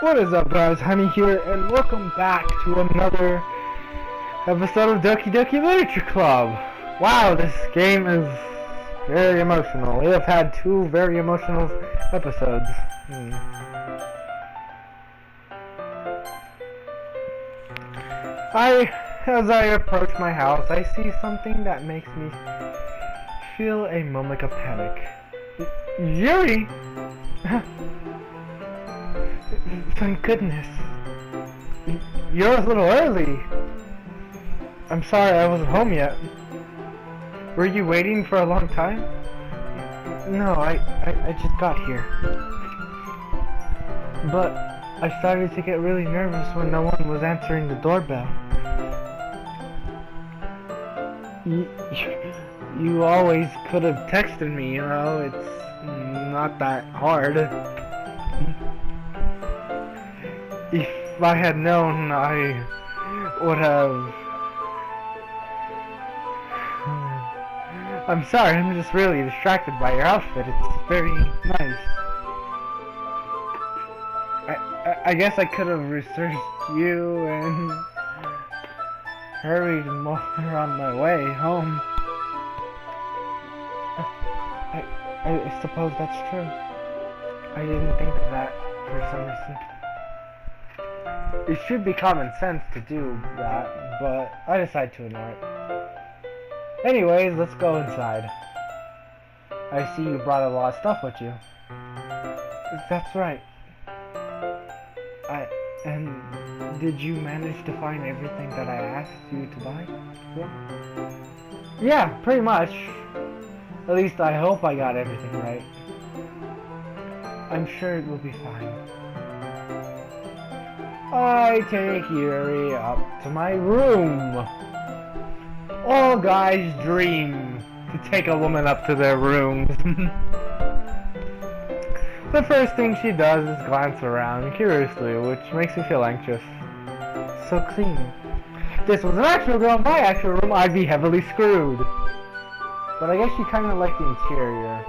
What is up, guys? Honey here, and welcome back to another episode of Doki Doki Literature Club. Wow, this game is very emotional. We have had two very emotional episodes. As I approach my house, I see something that makes me feel a moment of panic. Yuri! Thank goodness. You're a little early. I'm sorry I wasn't home yet. Were you waiting for a long time? No, I just got here. But I started to get really nervous when no one was answering the doorbell. You always could have texted me, you know, it's not that hard. If I had known, I would have... I'm sorry, I'm just really distracted by your outfit. It's very nice. I guess I could have researched you and hurried more on my way home. I suppose that's true. I didn't think of that for some reason. It should be common sense to do that, but I decided to ignore it. Anyways, let's go inside. I see you brought a lot of stuff with you. That's right. And did you manage to find everything that I asked you to buy? Yeah, pretty much. At least I hope I got everything right. I'm sure it will be fine. I take Yuri up to my room. All guys dream to take a woman up to their rooms. The first thing she does is glance around curiously, which makes me feel anxious. So clean. If this was an actual girl in my actual room, I'd be heavily screwed. But I guess she kinda liked the interior.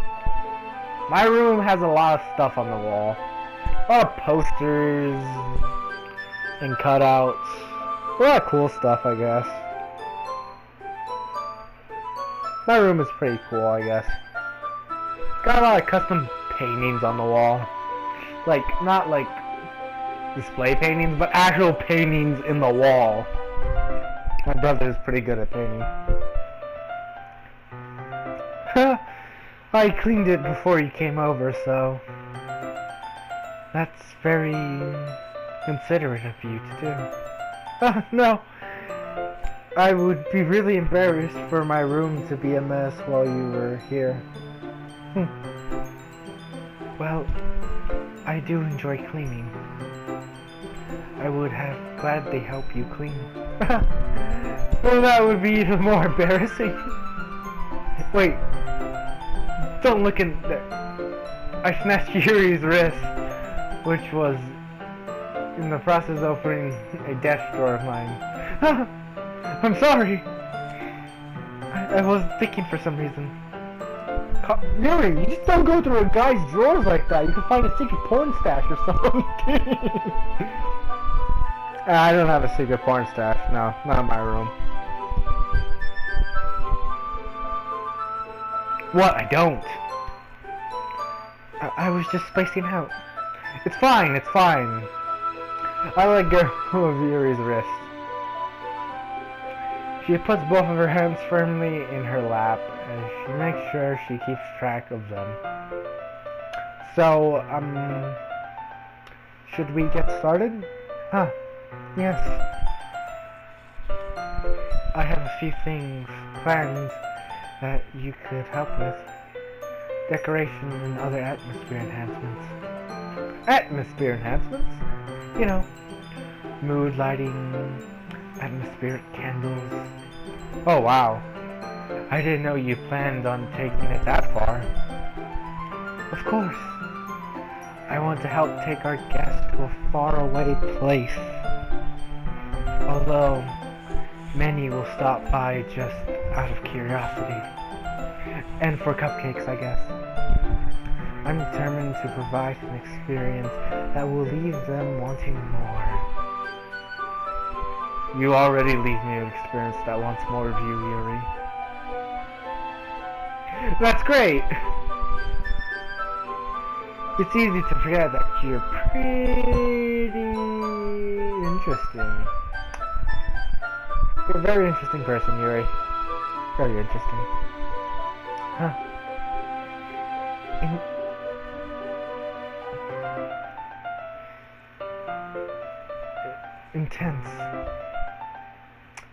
My room has a lot of stuff on the wall. A lot of posters and cutouts. A lot of cool stuff, I guess. My room is pretty cool, I guess. It's got a lot of custom paintings on the wall. Like, not like display paintings, but actual paintings in the wall. My brother is pretty good at painting. I cleaned it before you came over, so that's very considerate of you to do. No, I would be really embarrassed for my room to be a mess while you were here. Well, I do enjoy cleaning. I would have gladly helped you clean. Well, that would be even more embarrassing. Wait, don't look in there. I snatched Yuri's wrist, which was in the process of opening a desk drawer of mine. I'm sorry. I wasn't thinking for some reason. Yuri, you just don't go through a guy's drawers like that. You can find a secret porn stash or something. I don't have a secret porn stash. No, not in my room. What? I don't. I was just spacing out. It's fine, it's fine. I let go of Yuri's wrist. She puts both of her hands firmly in her lap as she makes sure she keeps track of them. So, should we get started? Huh, yes. I have a few things planned that you could help with. Decoration and other atmosphere enhancements. Atmosphere enhancements? You know, mood lighting, atmospheric candles. Oh wow, I didn't know you planned on taking it that far. Of course. I want to help take our guests to a faraway place. Although, many will stop by just out of curiosity. And for cupcakes, I guess. I'm determined to provide an experience that will leave them wanting more. You already leave me an experience that wants more of you, Yuri. That's great! It's easy to forget that you're pretty interesting. You're a very interesting person, Yuri. Very interesting. Huh. Intense.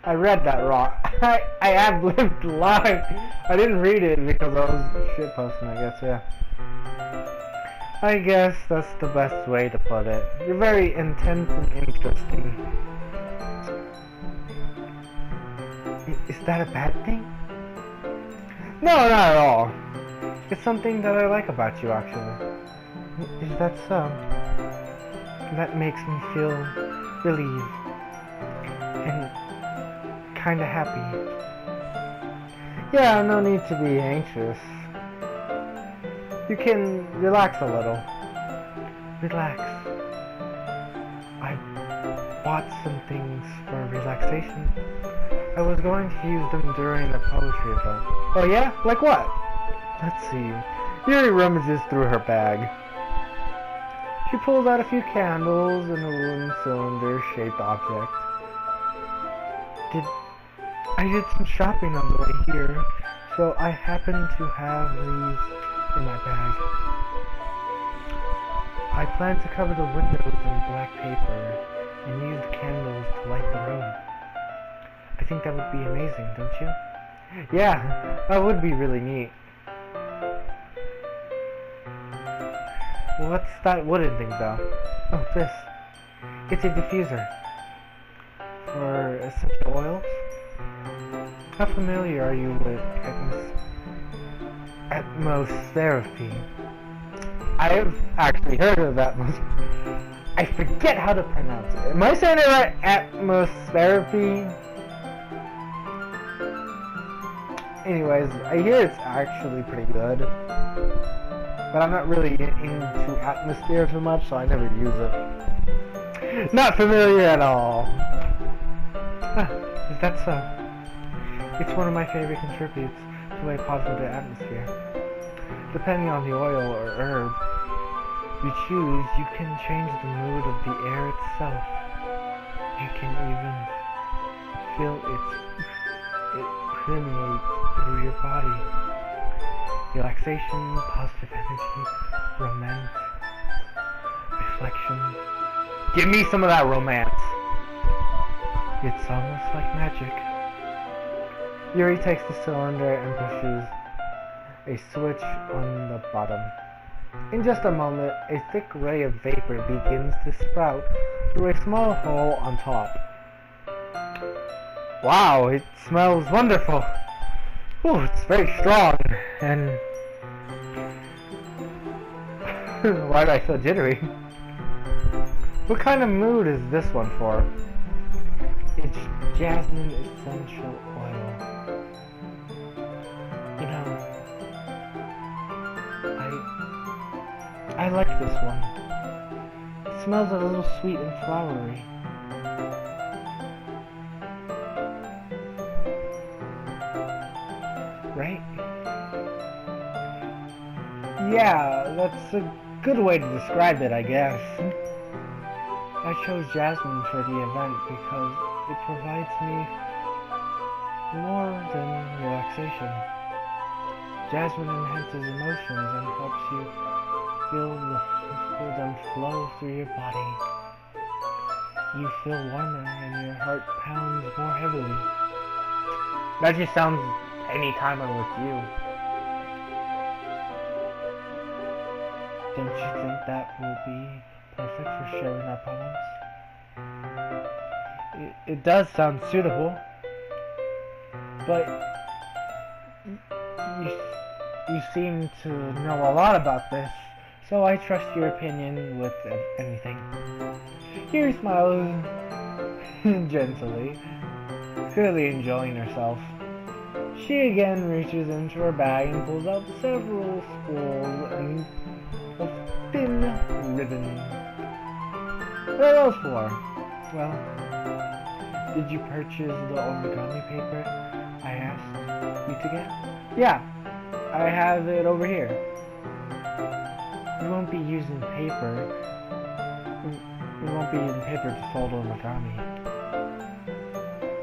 I read that wrong. I ad-libbed live. I didn't read it because I was shitposting, I guess, yeah. I guess that's the best way to put it. You're very intense and interesting. Is that a bad thing? No, not at all. It's something that I like about you, actually. Is that so? That makes me feel relieved and kinda happy. Yeah, no need to be anxious. You can relax a little. Relax. I bought some things for relaxation. I was going to use them during the poetry event. Oh yeah? Like what? Let's see. Yuri rummages through her bag. She pulls out a few candles and a wooden cylinder-shaped object. I did some shopping on the way here, so I happen to have these in my bag. I plan to cover the windows in black paper and use candles to light the room. I think that would be amazing, don't you? Yeah, that would be really neat. What's that wooden thing though? Oh, this. It's a diffuser. For essential oils? How familiar are you with atmotherapy? I have actually heard of atmos. I forget how to pronounce it. Am I saying it right? Atmotherapy? Anyways, I hear it's actually pretty good. But I'm not really into atmosphere too much, so I never use it. Not familiar at all. Huh, is that so? It's one of my favorite contributes to a positive atmosphere. Depending on the oil or herb you choose, you can change the mood of the air itself. You can even feel it permeate through your body. Relaxation, positive energy, romance, reflection. Give me some of that romance! It's almost like magic. Yuri takes the cylinder and pushes a switch on the bottom. In just a moment, a thick ray of vapor begins to sprout through a small hole on top. Wow, it smells wonderful! Ooh, it's very strong, and... why do I feel jittery? What kind of mood is this one for? It's jasmine essential oil. You know, I like this one. It smells a little sweet and flowery. Right? Yeah, that's a good way to describe it, I guess. I chose jasmine for the event because it provides me more than relaxation. Jasmine enhances emotions and helps you feel them flow through your body. You feel warmer and your heart pounds more heavily. That just sounds anytime I'm with you. Don't you think that will be perfect for sharing our poems? It does sound suitable, but you seem to know a lot about this, so I trust your opinion with anything. Yuri smiles gently, clearly enjoying herself. She again reaches into her bag and pulls out several spools and ribbon. What are those for? Well, did you purchase the origami paper I asked you to get? Yeah, I have it over here. We won't be using paper. We won't be using paper to fold origami.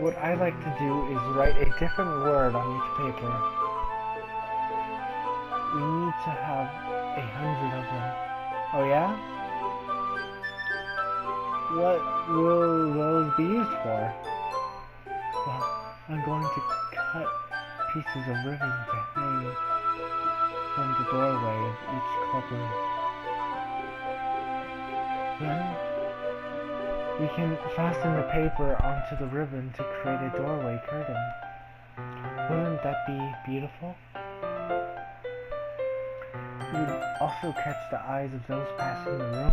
What I like to do is write a different word on each paper. We need to have 100 of them. Oh yeah? What will those be used for? Well, I'm going to cut pieces of ribbon to hang from the doorway of each clubroom. Then, we can fasten the paper onto the ribbon to create a doorway curtain. Wouldn't that be beautiful? It would also catch the eyes of those passing the room.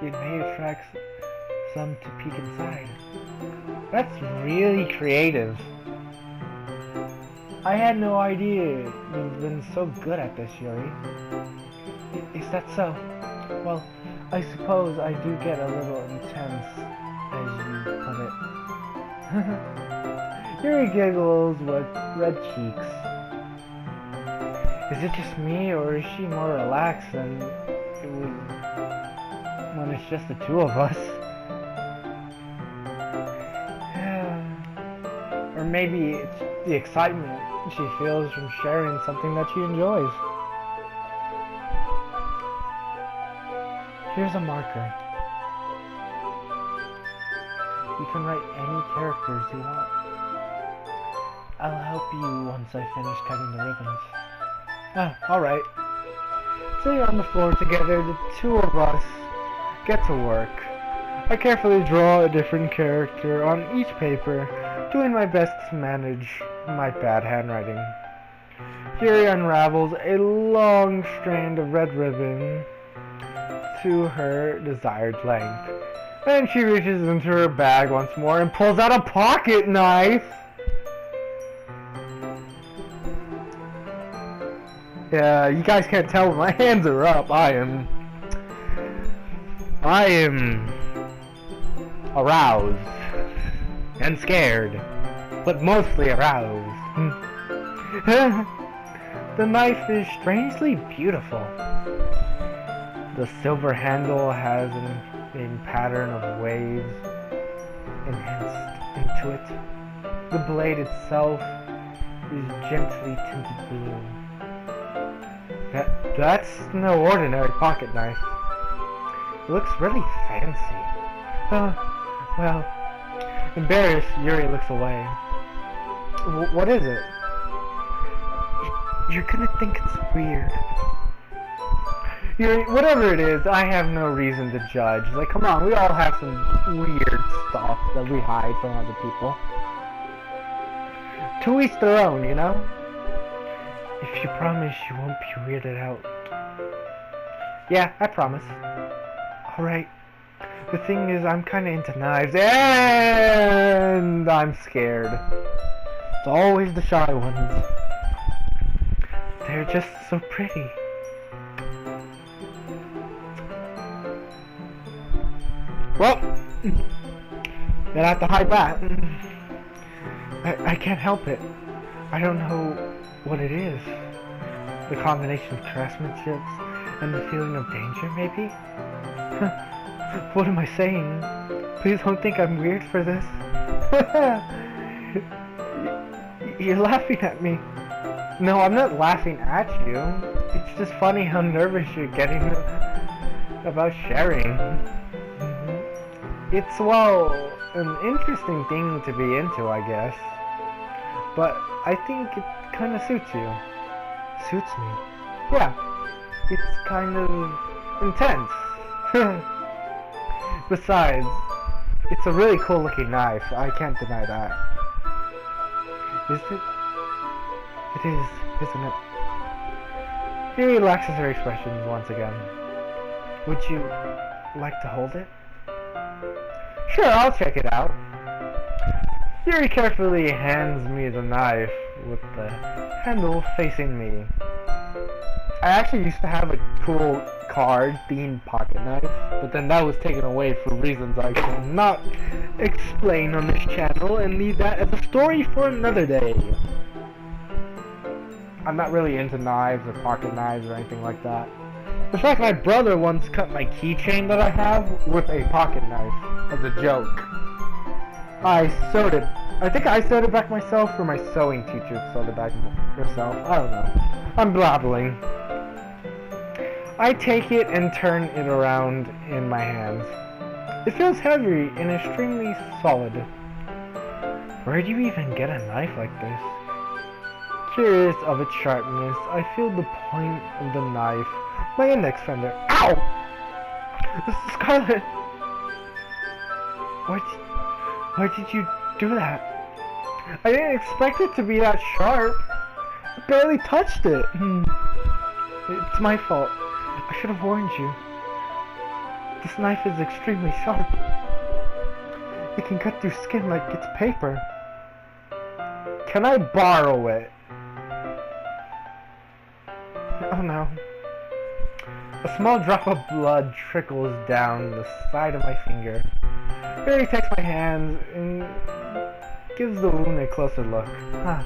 It may attract some to peek inside. That's really creative. I had no idea you've been so good at this, Yuri. Is that so? Well, I suppose I do get a little intense, as you put it. Yuri giggles with red cheeks. Is it just me, or is she more relaxed than it was when it's just the two of us? Or maybe it's the excitement she feels from sharing something that she enjoys. Here's a marker. You can write any characters you want. I'll help you once I finish cutting the ribbons. Alright. Sitting on the floor together, the two of us get to work. I carefully draw a different character on each paper, doing my best to manage my bad handwriting. Yuri unravels a long strand of red ribbon to her desired length. Then she reaches into her bag once more and pulls out a pocket knife. Yeah, you guys can't tell, but my hands are up. I am aroused and scared, but mostly aroused. The knife is strangely beautiful. The silver handle has a pattern of waves enhanced into it. The blade itself is gently tinted blue. That's no ordinary pocket knife. It looks really fancy. Well, embarrassed, Yuri looks away. What is it? You're gonna think it's weird. Yuri, whatever it is, I have no reason to judge. Like, come on, we all have some weird stuff that we hide from other people. To each their own, you know? If you promise you won't be weirded out. Yeah, I promise. Alright. The thing is, I'm kinda into knives, and I'm scared. It's always the shy ones. They're just so pretty. Well, gonna have to hide that. I can't help it. I don't know what it is. The combination of craftsmanship and the feeling of danger, maybe? What am I saying? Please don't think I'm weird for this. You're laughing at me. No, I'm not laughing at you. It's just funny how nervous you're getting about sharing. It's, well, an interesting thing to be into, I guess. But I think it kind of suits you. Suits me? Yeah. It's kind of intense. Besides, it's a really cool looking knife. I can't deny that. Is it? It is, isn't it? She relaxes her expressions once again. Would you like to hold it? Sure, I'll check it out. Yuri carefully hands me the knife with the handle facing me. I actually used to have a cool card-themed pocket knife, but then that was taken away for reasons I cannot explain on this channel, and leave that as a story for another day. I'm not really into knives or pocket knives or anything like that. In fact, my brother once cut my keychain that I have with a pocket knife as a joke. I sewed it. I think I sewed it back myself, or my sewing teacher sewed it back herself. I don't know. I'm blabbling. I take it and turn it around in my hands. It feels heavy and extremely solid. Where do you even get a knife like this? Curious of its sharpness, I feel the point of the knife. My index finger. Ow! Scarlet! Why did you do that? I didn't expect it to be that sharp. I barely touched it. It's my fault. I should have warned you. This knife is extremely sharp. It can cut through skin like it's paper. Can I borrow it? Oh no. A small drop of blood trickles down the side of my finger. Barry takes my hands and gives the wound a closer look. Huh.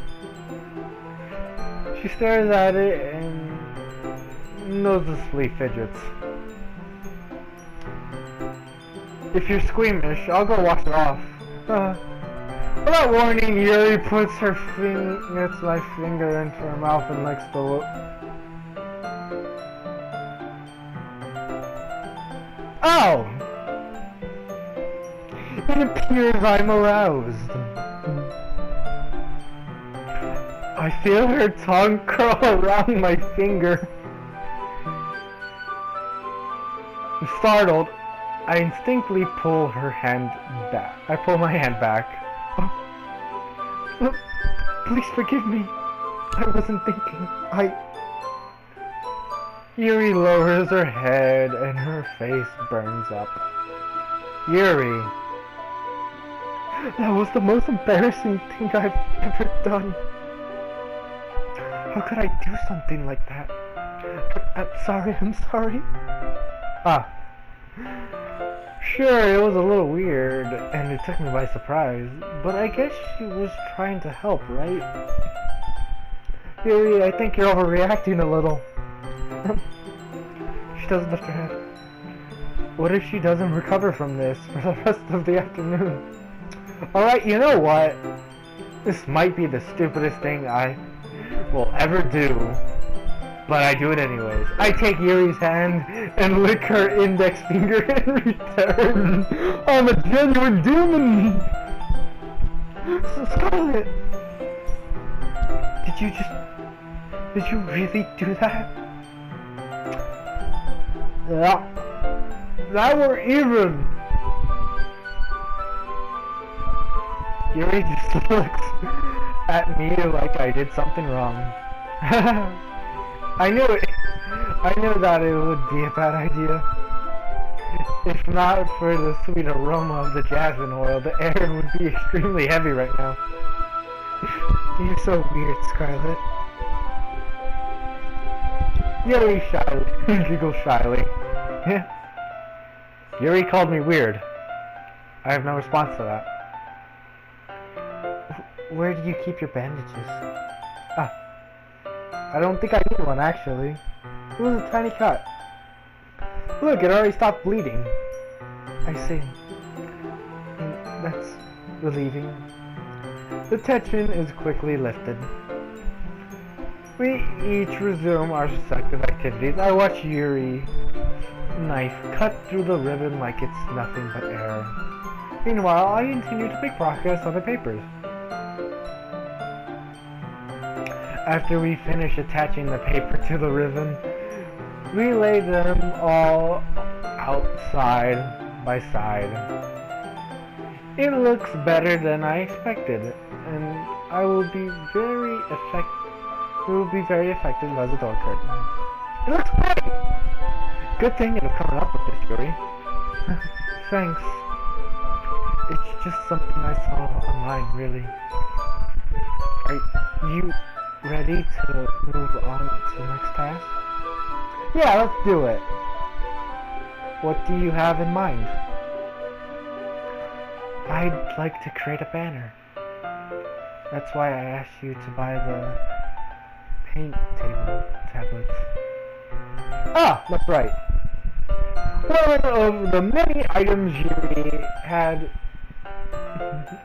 She stares at it and noticeably fidgets. If you're squeamish, I'll go wash it off. Without warning, Yuri puts her my finger into her mouth and licks the lip. Oh! It appears I'm aroused. I feel her tongue curl around my finger. Startled, I instinctively pull her hand back. I pull my hand back. Oh, please forgive me. I wasn't thinking. Yuri lowers her head and her face burns up. Yuri. That was the most embarrassing thing I've ever done. How could I do something like that? I'm sorry. Sure, it was a little weird, and it took me by surprise, but I guess she was trying to help, right? Yuri, I think you're overreacting a little. She doesn't lift her head. What if she doesn't recover from this for the rest of the afternoon? Alright, you know what? This might be the stupidest thing I will ever do, but I do it anyways. I take Yuri's hand and lick her index finger in return. I'm a genuine demon! Scarlet! Did you really do that? Yeah. Now we're even! Yuri just looks at me like I did something wrong. I knew that it would be a bad idea. If not for the sweet aroma of the jasmine oil, the air would be extremely heavy right now. You're so weird, Scarlet. Yuri giggles shyly. Yuri called me weird. I have no response to that. Where do you keep your bandages? I don't think I need one, actually. It was a tiny cut. Look, it already stopped bleeding. I see. That's relieving. The tension is quickly lifted. We each resume our respective activities. I watch Yuri knife cut through the ribbon like it's nothing but air. Meanwhile, I continue to make progress on the papers. After we finish attaching the paper to the ribbon, we lay them all out side by side. It looks better than I expected, and it will be very effective as a door curtain. It looks great! Good thing you're coming up with this, Yuri. Thanks. It's just something I saw online, really. Are you ready to move on to the next task? Yeah, let's do it. What do you have in mind? I'd like to create a banner. That's why I asked you to buy the paint tablets. Ah, that's right. One of the many items Yuri had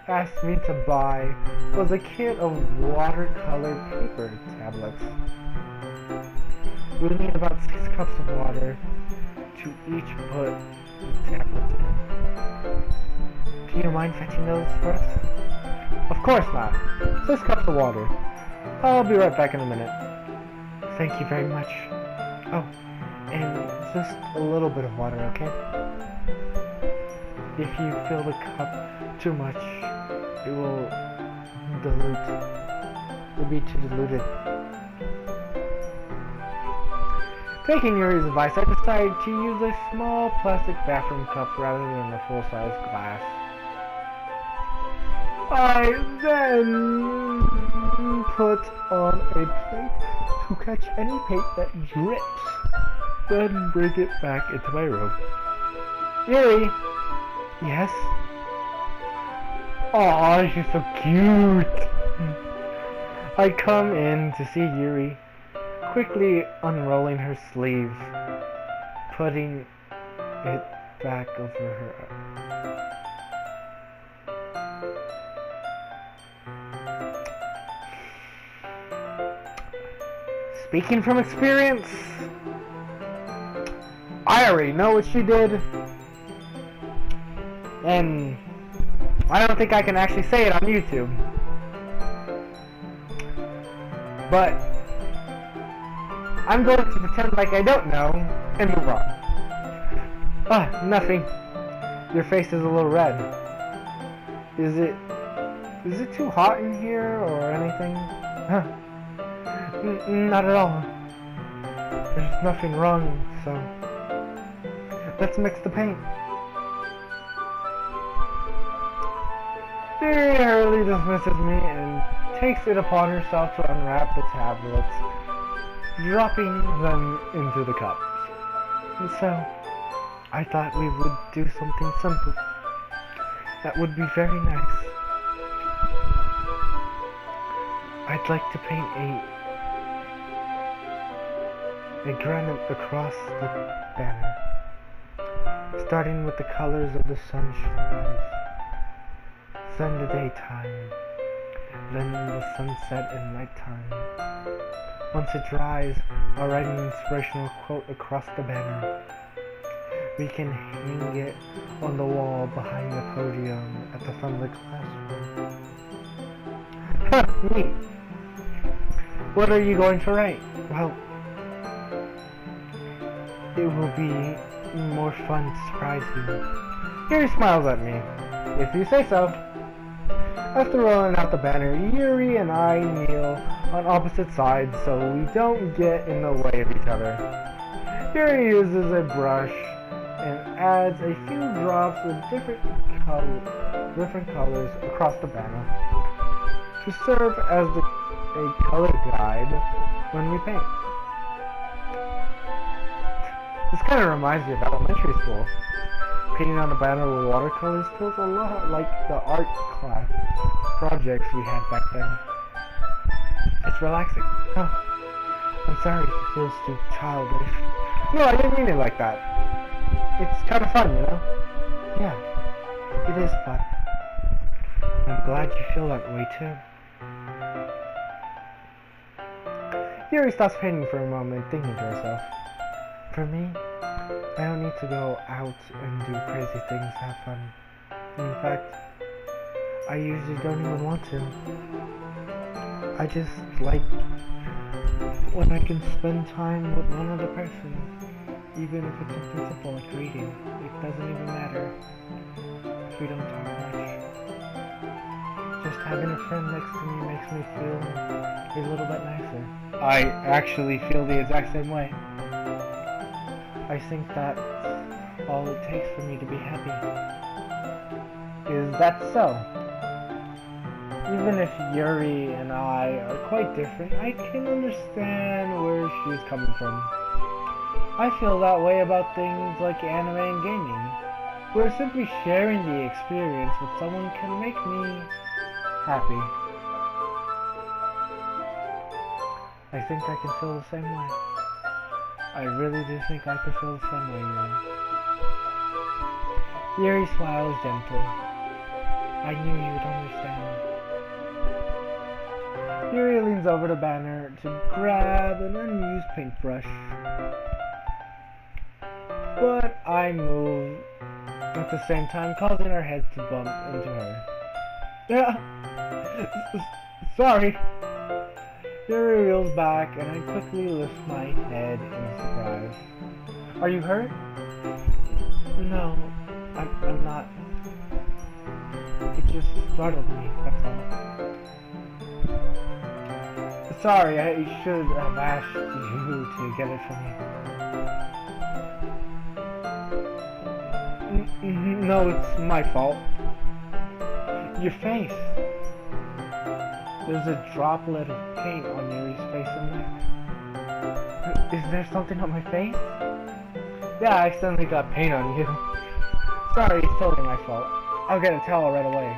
asked me to buy was a kit of watercolor paper tablets. We'll need about 6 cups of water to each put the tablets in. Do you mind fetching those for us? Of course not. 6 cups of water. I'll be right back in a minute. Thank you very much. Oh, and just a little bit of water, okay? If you fill the cup too much, it will dilute. It will be too diluted. Taking Yuri's advice, I decided to use a small plastic bathroom cup rather than a full-size glass. I then put on a plate to catch any paint that drips, then bring it back into my room. Yuri! Yes? Aw, she's so cute! I come in to see Yuri, quickly unrolling her sleeve, putting it back over her. Speaking from experience, I already know what she did, and I don't think I can actually say it on YouTube, but I'm going to pretend like I don't know and move on. Ah, nothing. Your face is a little red. Is it too hot in here or anything? Huh. Not at all. There's nothing wrong, so let's mix the paint. Yuri hurriedly dismisses me and takes it upon herself to unwrap the tablets, dropping them into the cups. And so, I thought we would do something simple that would be very nice. I'd like to paint a granite across the banner, starting with the colors of the sunshine, then the daytime, then the sunset and nighttime. Once it dries, I'll write an inspirational quote across the banner. We can hang it on the wall behind the podium at the front of the classroom. Huh, neat. What are you going to write? Well, it will be more fun to surprise you. Yuri smiles at me. If you say so. After rolling out the banner, Yuri and I kneel on opposite sides so we don't get in the way of each other. Yuri uses a brush and adds a few drops of different colors across the banner to serve as a color guide when we paint. This kind of reminds me of elementary school. Painting on the banner with watercolors feels a lot like the art class projects we had back then. It's relaxing. Huh. I'm sorry if it feels too childish. No, I didn't mean it like that. It's kind of fun, you know? Yeah, it is fun. I'm glad you feel that way too. Yuri stops painting for a moment, thinking to herself. For me, I don't need to go out and do crazy things to have fun. In fact, I usually don't even want to. I just like when I can spend time with one other person, even if it's something simple like reading. It doesn't even matter if we don't talk much. Just having a friend next to me makes me feel a little bit nicer. I actually feel the exact same way. I think that's all it takes for me to be happy. Is that so? Even if Yuri and I are quite different, I can understand where she's coming from. I feel that way about things like anime and gaming, where simply sharing the experience with someone can make me happy. I think I can feel the same way. I really do think I can feel the same way, Yuri. Yuri smiles gently. I knew you would understand. Yuri leans over the banner to grab an unused paintbrush. But I move at the same time, causing our heads to bump into her. Sorry. Yuri reels back, and I quickly lift my head in surprise. Are you hurt? No, I'm not. It just startled me, that's all. Sorry, I should have asked you to get it for me. No, it's my fault. Your face. There's a droplet of paint on Yuri's face and neck. Is there something on my face? Yeah, I accidentally got paint on you. Sorry, it's totally my fault. I'll get a towel right away.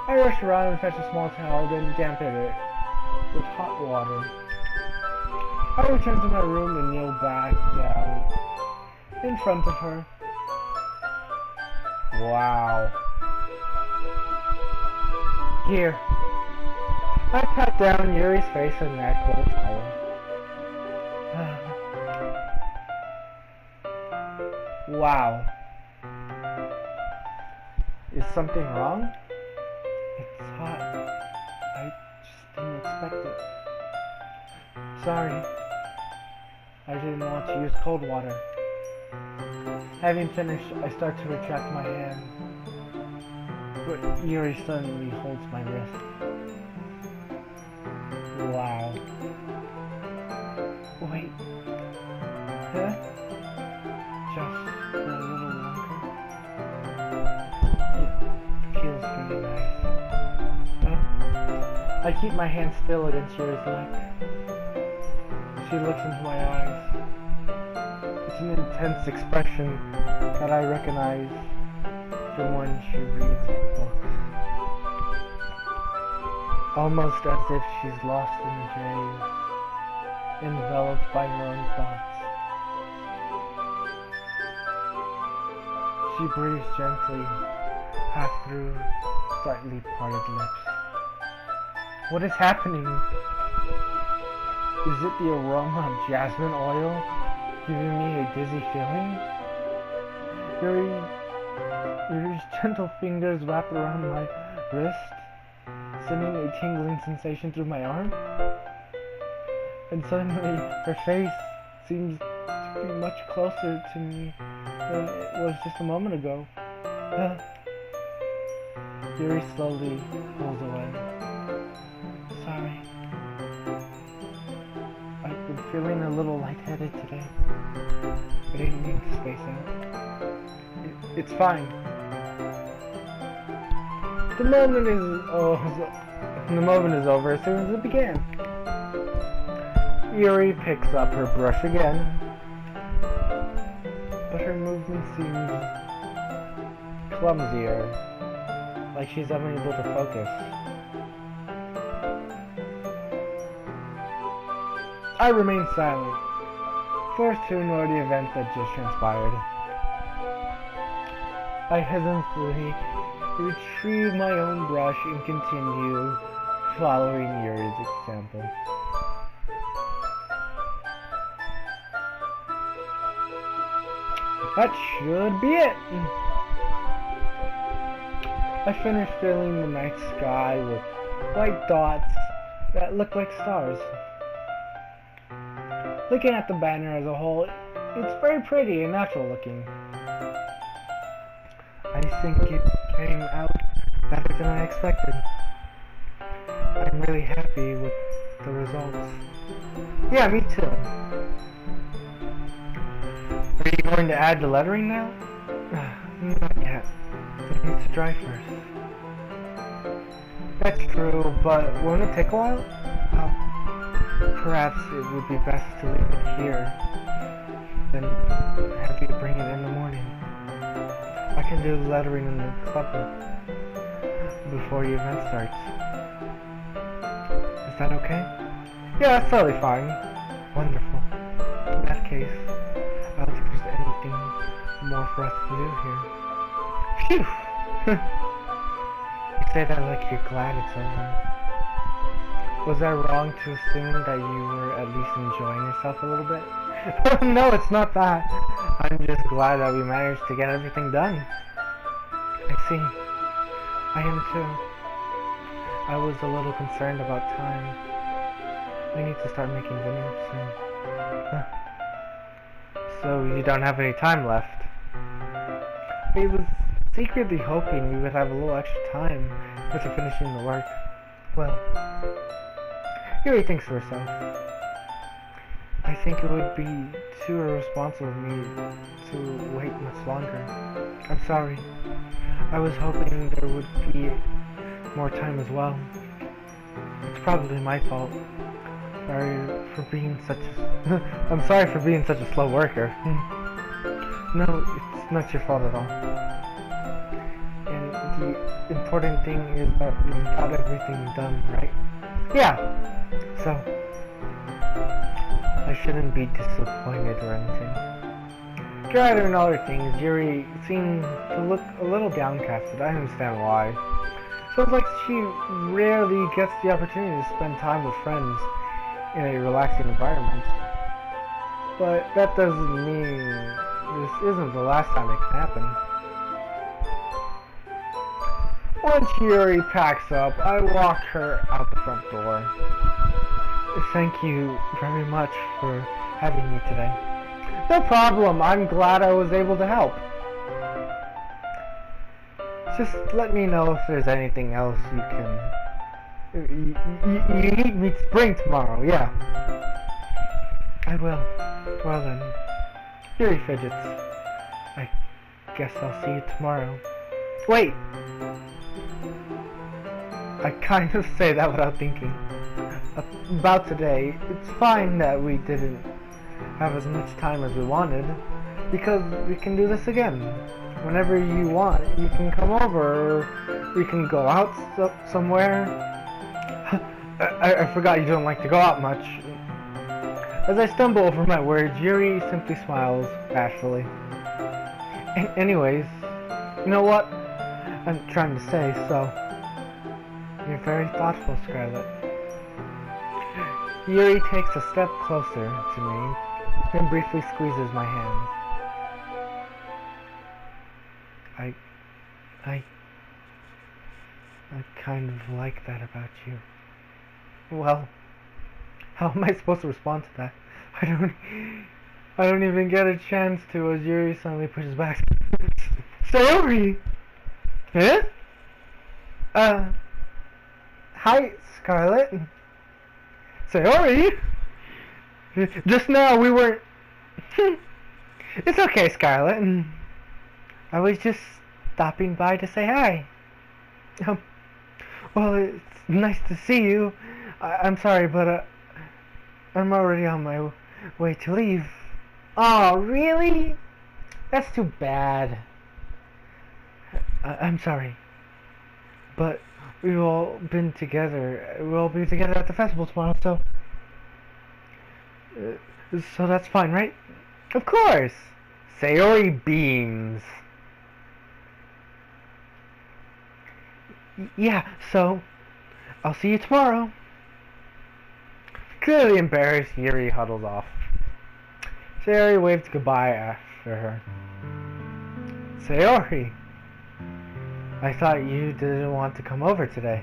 I rush around and fetch a small towel, then dampen it with hot water. I return to my room and kneel back down in front of her. Wow. Here. I pat down Yuri's face and neck with a towel. Wow. Is something wrong? It's hot. I just didn't expect it. Sorry. I didn't want to use cold water. Having finished, I start to retract my hand. But Yuri suddenly holds my wrist. Wow. Wait. Huh? Just for a little longer? It feels really nice. I keep my hand still against Yuri's neck. She looks into my eyes. It's an intense expression that I recognize from when she reads books. Almost as if she's lost in a daze, enveloped by her own thoughts. She breathes gently, half through slightly parted lips. What is happening? Is it the aroma of jasmine oil giving me a dizzy feeling? Yuri's gentle fingers wrap around my wrist, sending a tingling sensation through my arm. And suddenly, her face seems to be much closer to me than it was just a moment ago. Yuri slowly pulls away. Sorry. I've been feeling a little lightheaded today. I didn't mean to space out. It's fine. The moment is over as soon as it began. Yuri picks up her brush again, but her movement seems clumsier, like she's unable to focus. I remain silent, forced to ignore the event that just transpired. I hesitantly retrieve my own brush and continue following Yuri's example. That should be it! I finish filling the night sky with white dots that look like stars. Looking at the banner as a whole, it's very pretty and natural looking. I think it came out better than I expected. I'm really happy with the results. Yeah, me too. Are you going to add the lettering now? Not yet. It needs to dry first. That's true, but won't it take a while? Perhaps it would be best to leave it here have you bring it in the morning. I can do the lettering in the club before the event starts. Is that okay? Yeah, that's totally fine. Wonderful. In that case, I don't think there's anything more for us to do here. Phew! You say that like you're glad it's over. Was I wrong to assume that you were at least enjoying yourself a little bit? No, it's not that. I'm just glad that we managed to get everything done. I see. I am too. I was a little concerned about time. We need to start making dinner soon. Huh. So you don't have any time left? I was secretly hoping we would have a little extra time after finishing the work. Well, Yuri thinks for herself. I think it would be too irresponsible of me to wait much longer. I'm sorry. I was hoping there would be more time as well. It's probably my fault. I'm sorry for being such a slow worker. No, it's not your fault at all. And the important thing is that we got everything done, right? Yeah. So, I shouldn't be disappointed or anything. Gathering other things, Yuri seemed to look a little downcast. I understand why. Sounds like she rarely gets the opportunity to spend time with friends in a relaxing environment. But that doesn't mean this isn't the last time it can happen. Once Yuri packs up, I walk her out the front door. Thank you very much for having me today. No problem, I'm glad I was able to help. Just let me know if there's anything else you can... You need me to bring tomorrow, yeah. I will. Well then. Yuri fidgets. I guess I'll see you tomorrow. Wait! I kind of say that without thinking. About today, it's fine that we didn't have as much time as we wanted, because we can do this again. Whenever you want, you can come over, or we can go out somewhere. I forgot you don't like to go out much. As I stumble over my words, Yuri simply smiles bashfully. Anyways, you know what I'm trying to say, so... You're very thoughtful, Scarlet. Yuri takes a step closer to me, and briefly squeezes my hand. I kind of like that about you. Well, how am I supposed to respond to that? I don't even get a chance to as Yuri suddenly pushes back. Sayori! Huh? Hi, Scarlet. Sayori? Just now we weren't... It's okay, Scarlet. I was just stopping by to say hi. Well, it's nice to see you. I'm sorry, but I'm already on my way to leave. Oh, really? That's too bad. I'm sorry. But we've all been together. We'll all be together at the festival tomorrow, so... so that's fine, right? Of course! Sayori beams. Yeah, so... I'll see you tomorrow. Clearly embarrassed, Yuri huddles off. Sayori waves goodbye after her. Sayori! I thought you didn't want to come over today.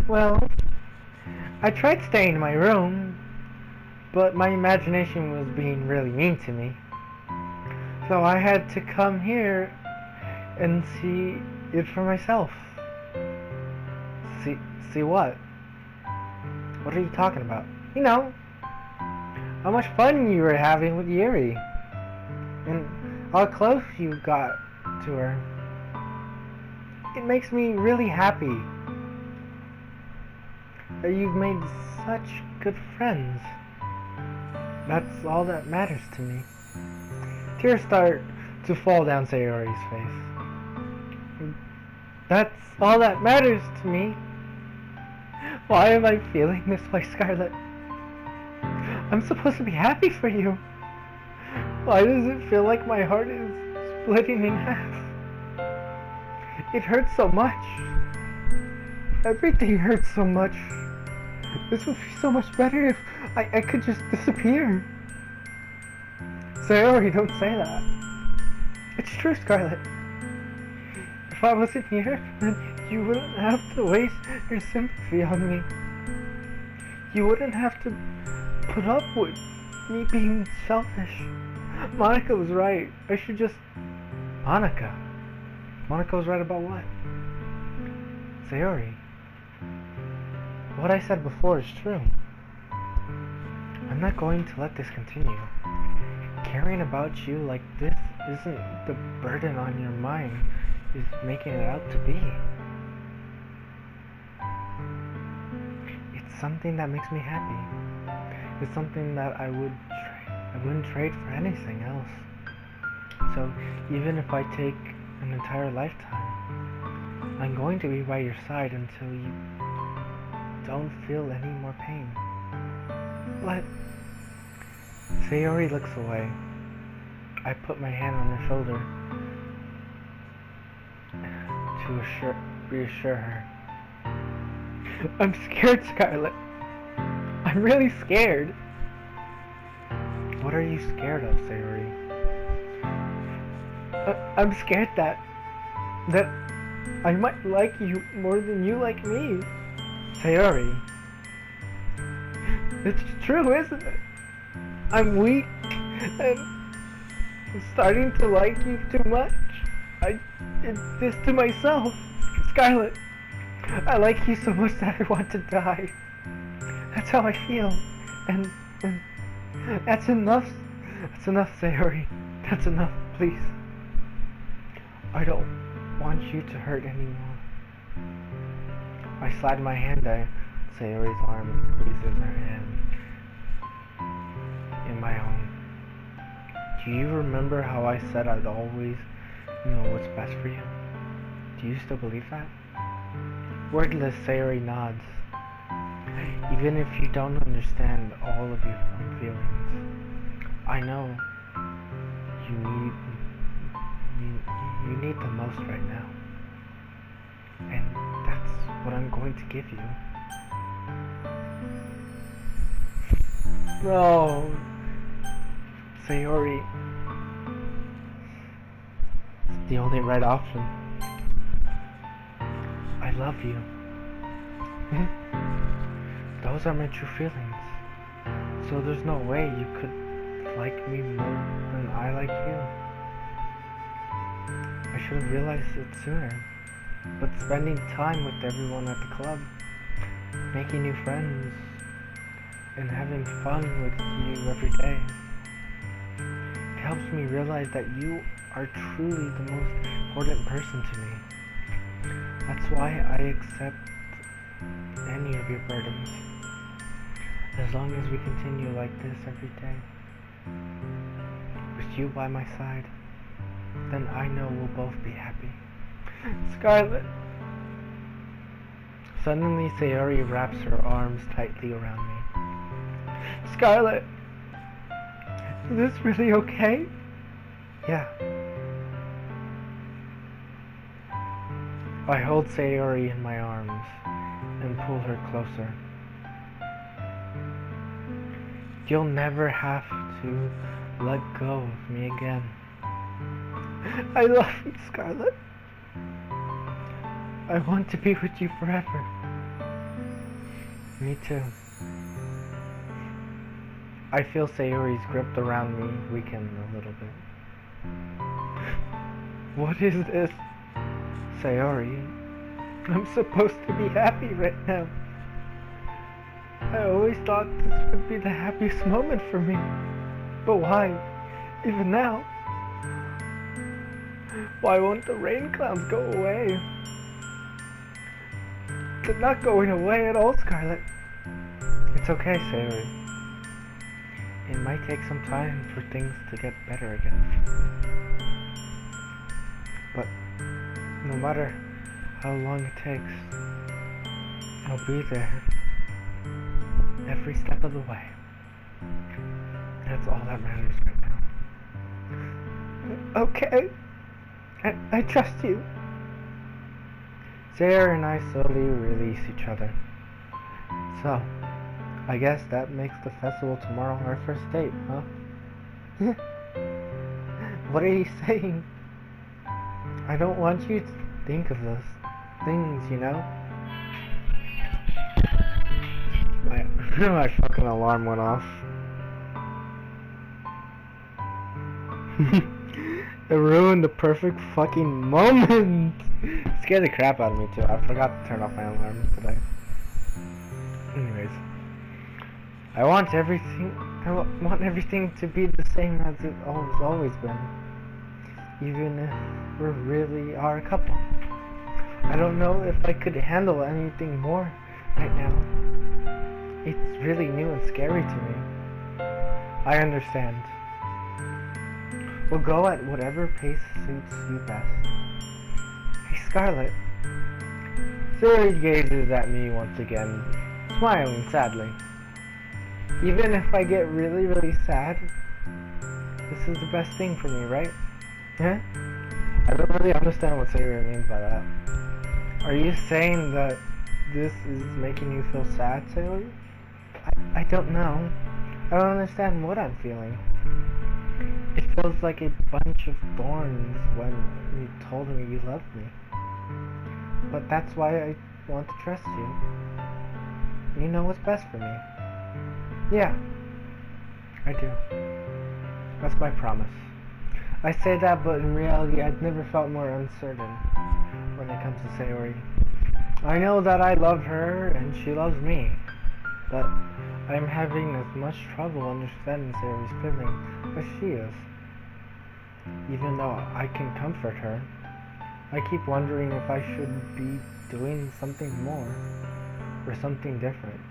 Well, I tried staying in my room, but my imagination was being really mean to me. So I had to come here and see it for myself. See what? What are you talking about? You know, how much fun you were having with Yuri, and how close you got to her. It makes me really happy that you've made such good friends. That's all that matters to me. Tears start to fall down Sayori's face. That's all that matters to me. Why am I feeling this way, Scarlet? I'm supposed to be happy for you. Why does it feel like my heart is splitting in half? It hurts so much. Everything hurts so much. This would be so much better if I could just disappear. Sayori, don't say that. It's true, Scarlet. If I wasn't here, then you wouldn't have to waste your sympathy on me. You wouldn't have to put up with me being selfish. Monica was right. I should just... Monica? Monica was right about what? Sayori. What I said before is true. I'm not going to let this continue. Caring about you like this isn't the burden on your mind is making it out to be. It's something that makes me happy. It's something that I wouldn't trade for anything else. So even if I take an entire lifetime, I'm going to be by your side until you don't feel any more pain. What? Sayori looks away. I put my hand on her shoulder to reassure her. I'm scared, Scarlet. I'm really scared. What are you scared of, Sayori? I'm scared that I might like you more than you like me. Sayori. It's true, isn't it? I'm weak and I'm starting to like you too much. I did this to myself. Scarlet, I like you so much that I want to die. That's how I feel. And that's enough. That's enough, Sayori. That's enough, please. I don't want you to hurt anymore. I slide my hand down Sayori's arm and squeezes her hand in my own. Do you remember how I said I'd always know what's best for you? Do you still believe that? Wordless, Sayori nods. Even if you don't understand all of your own feelings, I know you need the most right now. And that's what I'm going to give you. No, Sayori. It's the only right option. I love you. Those are my true feelings. So there's no way you could like me more than I like you. I should have realized it sooner. But spending time with everyone at the club, making new friends, and having fun with you every day, it helps me realize that you are truly the most important person to me. That's why I accept any of your burdens. As long as we continue like this every day, with you by my side, then I know we'll both be happy. Scarlet! Suddenly, Sayori wraps her arms tightly around me. Scarlet! Is this really okay? Yeah. I hold Sayori in my arms and pull her closer. You'll never have to let go of me again. I love you, Scarlet. I want to be with you forever. Me too. I feel Sayori's grip around me weaken a little bit. What is this? Sayori, I'm supposed to be happy right now. I always thought this would be the happiest moment for me. But why? Even now? Why won't the rain clouds go away? They're not going away at all, Scarlet. It's okay, Sayori. it might take some time for things to get better again. But no matter how long it takes, I'll be there every step of the way. That's all that matters right now. Okay, I trust you. Sarah and I slowly release each other. So, I guess that makes the festival tomorrow our first date, huh? What are you saying? I don't want you to think of those things, you know? My fucking alarm went off. It ruined the perfect fucking moment! It scared the crap out of me too. I forgot to turn off my alarm today. Anyways. I want everything to be the same as it always been. Even if we really are a couple. I don't know if I could handle anything more right now. It's really new and scary to me. I understand. We'll go at whatever pace suits you best. Hey, Scarlet. Siri gazes at me once again, smiling sadly. Even if I get really, really sad, this is the best thing for me, right? Huh? I don't really understand what Siri means by that. Are you saying that this is making you feel sad, Siri? I don't know. I don't understand what I'm feeling. It feels like a bunch of thorns when you told me you loved me. But that's why I want to trust you. You know what's best for me. Yeah, I do. That's my promise. I say that, but in reality, I've never felt more uncertain when it comes to Sayori. I know that I love her and she loves me, but I'm having as much trouble understanding Sayori's feeling as she is. Even though I can comfort her, I keep wondering if I should be doing something more or something different.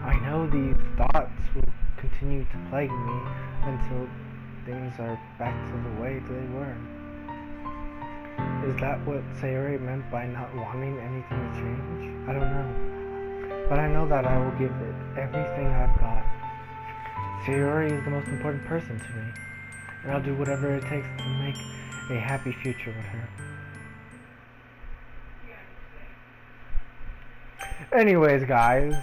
I know these thoughts will continue to plague me until things are back to the way they were. Is that what Sayori meant by not wanting anything to change? I don't know. But I know that I will give it everything I've got. Sayori is the most important person to me, and I'll do whatever it takes to make a happy future with her. Anyways, guys,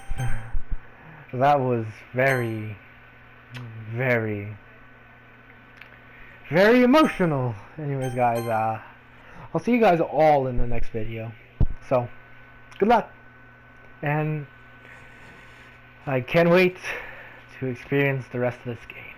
that was very, very emotional. Anyways, guys, I'll see you guys all in the next video. So, good luck. And I can't wait to experience the rest of this game.